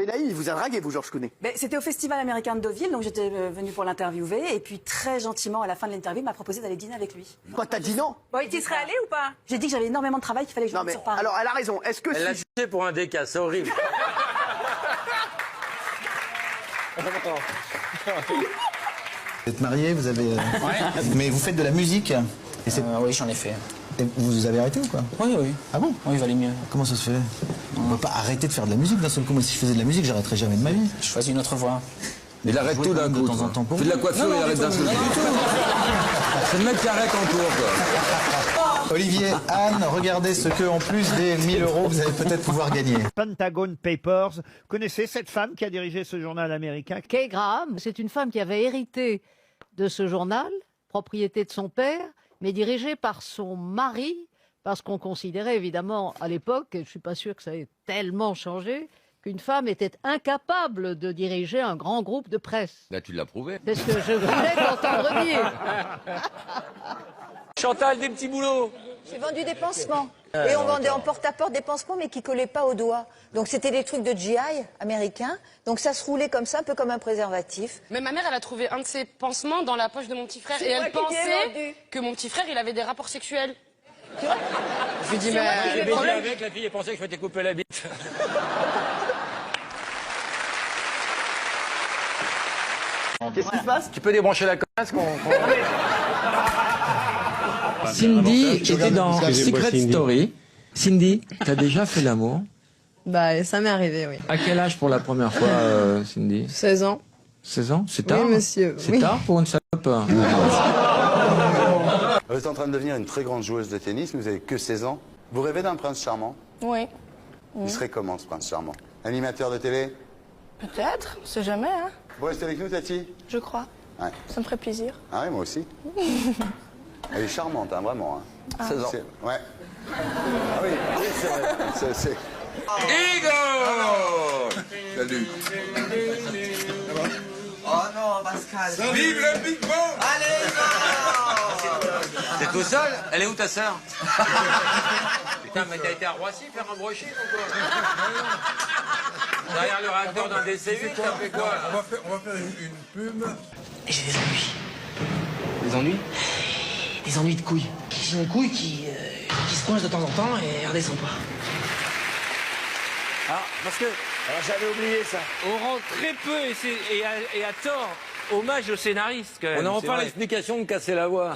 Benaï, il vous a dragué, vous, Georges Clooney? C'était au Festival américain de Deauville, donc j'étais venue pour l'interviewer. Et puis très gentiment, à la fin de l'interview, il m'a proposé d'aller dîner avec lui. Quoi, t'as dit non? Bon, tu y serais allé ou pas? J'ai dit que j'avais énormément de travail, qu'il fallait que je Non, rentre mais sur Paris. alors, elle a raison. Est-ce que Elle l'a si... touché pour un déca, c'est horrible. Vous êtes marié, vous avez... Mais vous faites de la musique et Oui, j'en ai fait. et vous avez arrêté ou quoi? Oui, oui. Ah bon? Oui, il valait mieux. Comment ça se fait? On peut pas arrêter de faire de la musique d'un seul coup. Moi, si je faisais de la musique, j'arrêterais jamais de ma vie. Je choisis une autre voie. Il arrête Jouer tout quand d'un même coup. de temps en temps pour Fait de la vous. coiffure, il arrête d'un seul coup. C'est le mec qui arrête en cours, quoi. Olivier, Anne, regardez ce que, en plus des 1000 €, vous allez peut-être pouvoir gagner. Pentagon Papers. Vous connaissez cette femme qui a dirigé ce journal américain? Kay Graham, c'est une femme qui avait hérité de ce journal, propriété de son père, mais dirigé par son mari, parce qu'on considérait évidemment à l'époque, et je ne suis pas sûre que ça ait tellement changé, qu'une femme était incapable de diriger un grand groupe de presse. Là, tu l'as prouvé. C'est ce que je voulais t'entendre dire. Chantal, des petits boulots. J'ai vendu des pansements. Et on vendait en porte-à-porte des pansements, mais qui collaient pas aux doigts. Donc c'était des trucs de GI américains. Donc ça se roulait comme ça, un peu comme un préservatif. Mais ma mère, elle a trouvé un de ses pansements dans la poche de mon petit frère. C'est Et moi elle qui t'ai pensait vendu. que mon petit frère, il avait des rapports sexuels. Je lui dis, C'est moi qui l'ai mais... vendu. Avec la fille, elle pensait que je m'étais coupé la bite. Qu'est-ce qui se passe? Tu peux débrancher la connasse qu'on... Cindy était dans Secret Story. Cindy, t'as déjà fait l'amour? Bah, ça m'est arrivé, oui. À quel âge pour la première fois, Cindy? 16 ans. 16 ans? C'est tard? Oui, monsieur. C'est tard pour une salope? Vous êtes en train de devenir une très grande joueuse de tennis, mais vous n'avez que 16 ans. Vous rêvez d'un prince charmant? Oui. Il serait comment, ce prince charmant? Animateur de télé? Peut-être, on sait jamais, hein. Vous restez avec nous, Tati? Je crois. Ouais. Ça me ferait plaisir. Ah oui, moi aussi. Elle est charmante, hein, vraiment. Hein. 16 ans. Ouais. Ah oui, c'est vrai. C'est... Igor! Salut. Oh non, Pascal. Vive le Big Bang! Allez, T'es tout seul? Elle est où ta sœur? Putain, mais t'as été à Roissy faire un brochis ou quoi? Derrière le réacteur d'un DC-8, t'as fait quoi? On va faire une pub. J'ai des ennuis. Des ennuis? Des ennuis de couilles. J'ai une couille qui se coince de temps en temps et elle redescend pas. Ah, parce que... Alors j'avais oublié ça. On rend très peu, et à tort, hommage au scénariste, quand même. On a enfin l'explication de casser la voix.